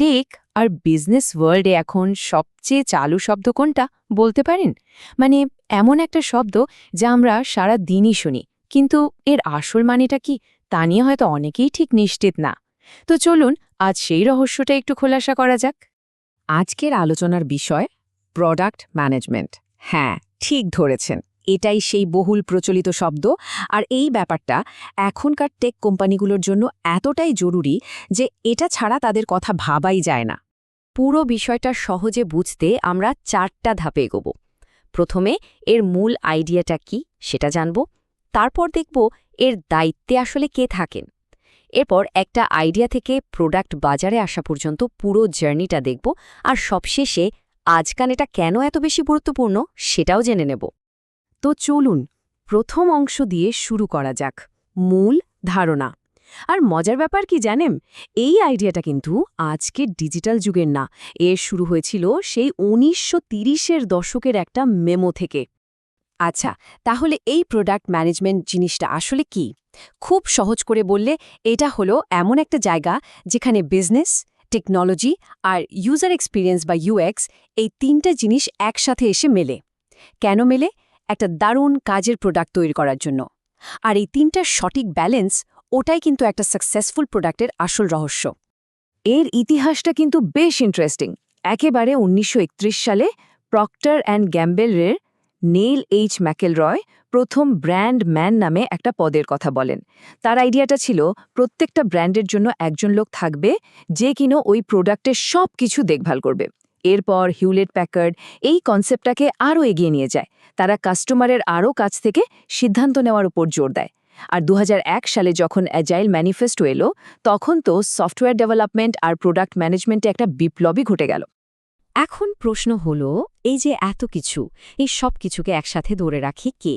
Take আর business ওয়ার্ল্ডে এখন সবচেয়ে চালু শব্দ কোনটা বলতে পারেন? মানে এমন একটা শব্দ যা আমরা সারা দিনই শুনি, কিন্তু এর আসল মানেটা কি তা নিয়ে হয়তো অনেকেই ঠিক নিশ্চিত না। তো চলুন আজ সেই রহস্যটা একটু খোলাসা করা যাক। আজকের আলোচনার বিষয় প্রোডাক্ট ম্যানেজমেন্ট। হ্যাঁ, ঠিক ধরেছেন, এটাই সেই বহুল প্রচলিত শব্দ। আর এই ব্যাপারটা এখনকার টেক কোম্পানিগুলোর জন্য এতটাই জরুরি যে এটা ছাড়া তাদের কথা ভাবাই যায় না। পুরো বিষয়টা সহজে বুঝতে আমরা 4টা ধাপে এগোব। প্রথমে এর মূল আইডিয়াটা কি সেটা জানব, তারপর দেখব এর দায়িত্বে আসলে কে থাকেন, এরপর একটা আইডিয়া থেকে প্রোডাক্ট বাজারে আসা পর্যন্ত পুরো জার্নিটা দেখব, আর সবশেষে আজকাল এটা কেন এত বেশি গুরুত্বপূর্ণ সেটাও জেনে নেব। তো চলুন প্রথম অংশ দিয়ে শুরু করা যাক, মূল ধারণা। আর মজার ব্যাপার কি জানেন, এই আইডিয়াটা কিন্তু আজকের ডিজিটাল যুগের না, এর শুরু হয়েছিল সেই 1930-এর দশকের একটা মেমো থেকে। আচ্ছা, তাহলে এই প্রোডাক্ট ম্যানেজমেন্ট জিনিসটা আসলে কি? খুব সহজ করে বললে এটা হলো এমন একটা জায়গা যেখানে বিজনেস, টেকনোলজি আর ইউজার এক্সপিরিয়েন্স বা ইউএক্স, এই 3টা জিনিস একসাথে এসে মেলে। কেন মেলে? একটা দারুণ কাজের প্রোডাক্ট তৈরি করার জন্য। আর এই 3টার সঠিক ব্যালেন্স, ওটাই কিন্তু একটা সাকসেসফুল প্রোডাক্টের আসল রহস্য। এর ইতিহাসটা কিন্তু বেশ ইন্টারেস্টিং। একেবারে 1931 সালে প্রক্টর অ্যান্ড গ্যাম্বেলের নেইল এইচ ম্যাকেলরয় প্রথম ব্র্যান্ড ম্যান নামে একটা পদের কথা বলেন। তার আইডিয়াটা ছিল প্রত্যেকটা ব্র্যান্ডের জন্য একজন লোক থাকবে যে কিনা ওই প্রোডাক্টের সব কিছু দেখভাল করবে। এরপর হিউলেট প্যাকার্ড এই কনসেপ্টটাকে আরও এগিয়ে নিয়ে যায়। তারা কাস্টমারের আরও কাছ থেকে সিদ্ধান্ত নেওয়ার উপর জোর দেয়। আর 2001 সালে যখন অ্যাজাইল ম্যানিফেস্টো এলো, তখন তো সফটওয়্যার ডেভেলপমেন্ট আর প্রোডাক্ট ম্যানেজমেন্টে একটা বিপ্লবই ঘটে গেল। এখন প্রশ্ন হলো, এই যে এত কিছু, এই সব কিছুকে একসাথে ধরে রাখি কে?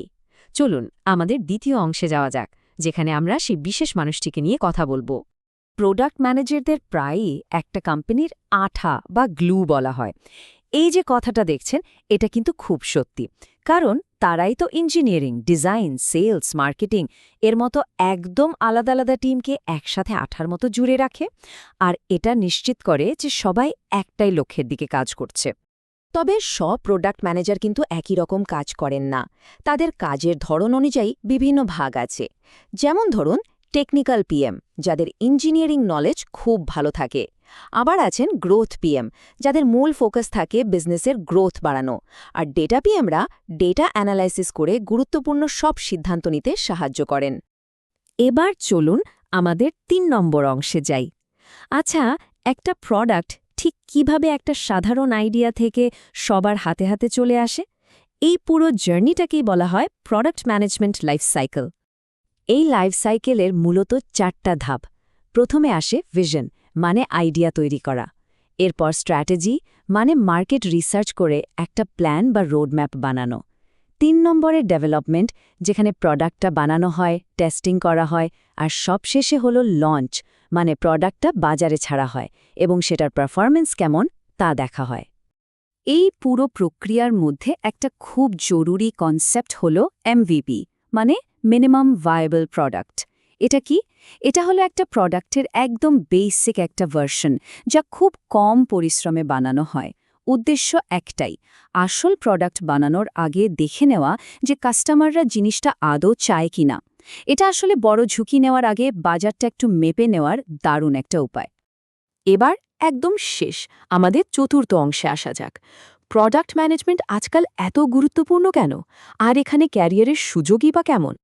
চলুন আমাদের দ্বিতীয় অংশে যাওয়া যাক, যেখানে আমরা সেই বিশেষ মানুষটিকে নিয়ে কথা বলবো। প্রোডাক্ট ম্যানেজারদের প্রায়ই একটা কোম্পানির আঠা বা গ্লু বলা হয়। এই যে কথাটা দেখছেন, এটা কিন্তু খুব সত্যি, কারণ তারাই তো ইঞ্জিনিয়ারিং, ডিজাইন, সেলস, মার্কেটিং এর মতো একদম আলাদা আলাদা টিমকে একসাথে আঠার মতো জুড়ে রাখে, আর এটা নিশ্চিত করে যে সবাই একটাই লক্ষ্যের দিকে কাজ করছে। তবে সব প্রোডাক্ট ম্যানেজার কিন্তু একই রকম কাজ করেন না। তাদের কাজের ধরন অনুযায়ী বিভিন্ন ভাগ আছে। যেমন ধরুন টেকনিক্যাল পিএম, যাদের ইঞ্জিনিয়ারিং নলেজ খুব ভালো থাকে। আবার আছেন গ্রোথ পিএম, যাদের মূল ফোকাস থাকে বিজনেসের গ্রোথ বাড়ানো। আর ডেটা পিএমরা ডেটা অ্যানালাইসিস করে গুরুত্বপূর্ণ সব সিদ্ধান্ত নিতে সাহায্য করেন। এবার চলুন আমাদের 3 নম্বর অংশে যাই। আচ্ছা, একটা প্রোডাক্ট ঠিক কিভাবে একটা সাধারণ আইডিয়া থেকে সবার হাতে হাতে চলে আসে? এই পুরো জার্নিটাকেই বলা হয় প্রোডাক্ট ম্যানেজমেন্ট লাইফ সাইকেল। এই লাইফ সাইকেলের মূলত 4টা ধাপ। প্রথমে আসে ভিশন, মানে আইডিয়া তৈরি করা। এরপর স্ট্র্যাটেজি, মানে মার্কেট রিসার্চ করে একটা প্ল্যান বা রোডম্যাপ বানানো। 3 নম্বরে ডেভেলপমেন্ট, যেখানে প্রোডাক্টটা বানানো হয়, টেস্টিং করা হয়, আর সবশেষে হলো লঞ্চ, মানে প্রোডাক্টটা বাজারে ছাড়া হয় এবং সেটার পারফরম্যান্স কেমন তা দেখা হয়। এই পুরো প্রক্রিয়ার মধ্যে একটা খুব জরুরি কনসেপ্ট হলো এমভিপি, মানে মিনিমাম ভায়াবল প্রোডাক্ট। এটা কি? এটা হলো একটা প্রোডাক্টের একদম বেসিক একটা ভার্সন, যা খুব কম পরিশ্রমে বানানো হয়। উদ্দেশ্য একটাই, আসল প্রোডাক্ট বানানোর আগে দেখে নেওয়া যে কাস্টমাররা জিনিসটা আদৌ চায় কিনা। এটা আসলে বড় ঝুঁকি নেওয়ার আগে বাজারটা একটু মেপে নেওয়ার দারুণ একটা উপায়। এবার একদম শেষ, আমাদের চতুর্থ অংশে আসা যাক। প্রোডাক্ট ম্যানেজমেন্ট আজকাল এত গুরুত্বপূর্ণ কেন? আর এখানে ক্যারিয়ারের সুযোগই বা কেমন?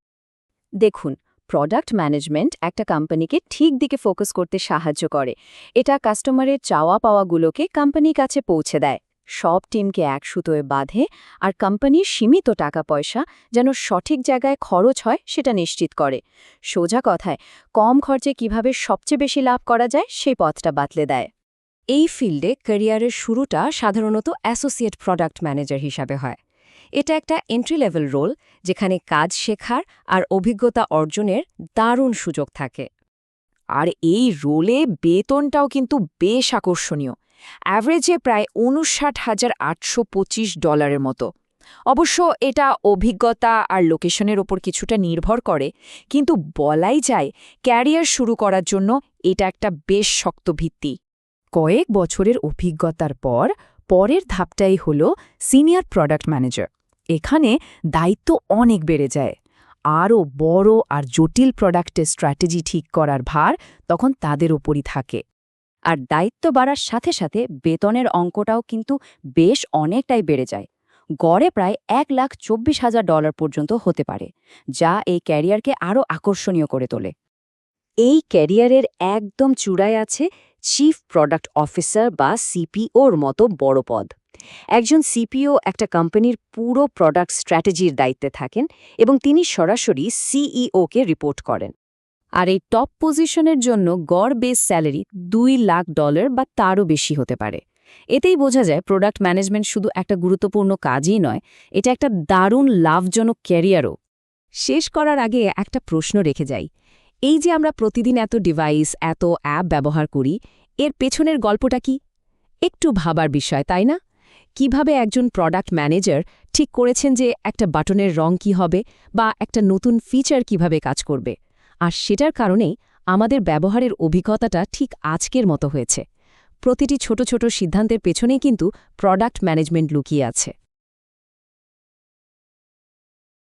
দেখুন, প্রোডাক্ট ম্যানেজমেন্ট একটা কোম্পানিকে ঠিক দিকে ফোকাস করতে সাহায্য করে। এটা কাস্টমারের চাওয়া পাওয়াগুলোকে কোম্পানির কাছে পৌঁছে দেয়, সব টিমকে এক সুতোয় বাঁধে, আর কোম্পানির সীমিত টাকা পয়সা যেন সঠিক জায়গায় খরচ হয় সেটা নিশ্চিত করে। সোজা কথায়, কম খরচে কিভাবে সবচেয়ে বেশি লাভ করা যায় সেই পথটা বাতলে দেয়। এই ফিল্ডে ক্যারিয়ারের শুরুটা সাধারণত অ্যাসোসিয়েট প্রোডাক্ট ম্যানেজার হিসাবে হয়। এটা একটা এন্ট্রি লেভেল রোল, যেখানে কাজ শেখার আর অভিজ্ঞতা অর্জনের দারুণ সুযোগ থাকে। আর এই রোলে বেতনটাও কিন্তু বেশ আকর্ষণীয়, অ্যাভারেজে প্রায় $৫৯,৮২৫ মতো। অবশ্য এটা অভিজ্ঞতা আর লোকেশনের ওপর কিছুটা নির্ভর করে, কিন্তু বলাই যায় ক্যারিয়ার শুরু করার জন্য এটা একটা বেশ শক্ত ভিত্তি। কয়েক বছরের অভিজ্ঞতার পর পরের ধাপটাই হল সিনিয়র প্রোডাক্ট ম্যানেজার। এখানে দায়িত্ব অনেক বেড়ে যায়। আরও বড় আর জটিল প্রোডাক্টের স্ট্র্যাটেজি ঠিক করার ভার তখন তাদের ওপরই থাকে। আর দায়িত্ব বাড়ার সাথে সাথে বেতনের অঙ্কটাও কিন্তু বেশ অনেকটাই বেড়ে যায়। গড়ে প্রায় $1,24,000 পর্যন্ত হতে পারে, যা এই ক্যারিয়ারকে আরও আকর্ষণীয় করে তোলে। এই ক্যারিয়ারের একদম চূড়ায় আছে চিফ প্রোডাক্ট অফিসার বা সিপিওর মতো বড় পদ। একজন সিপিও একটা কোম্পানির পুরো প্রোডাক্ট স্ট্র্যাটেজির দায়িত্বে থাকেন এবং তিনি সরাসরি সিইওকে রিপোর্ট করেন। আর এই টপ পজিশনের জন্য গড় বেস স্যালারি $2 লাখ বা তারও বেশি হতে পারে। এতেই বোঝা যায় প্রোডাক্ট ম্যানেজমেন্ট শুধু একটা গুরুত্বপূর্ণ কাজই নয়, এটা একটা দারুণ লাভজনক ক্যারিয়ারও। শেষ করার আগে একটা প্রশ্ন রেখে যাই। এই যে আমরা প্রতিদিন এত ডিভাইস, এত অ্যাপ ব্যবহার করি, এর পেছনের গল্পটা কি? একটু ভাবার বিষয়, তাই না? কিভাবে একজন প্রোডাক্ট ম্যানেজার ঠিক করেছেন যে একটা বাটনের রং কি হবে বা একটা নতুন ফিচার কিভাবে কাজ করবে, আর সেটার কারণেই আমাদের ব্যবহারের অভিজ্ঞতাটা ঠিক আজকের মতো হয়েছে। প্রতিটি ছোট ছোট সিদ্ধান্তের পেছনেই কিন্তু প্রোডাক্ট ম্যানেজমেন্ট লুকিয়ে আছে।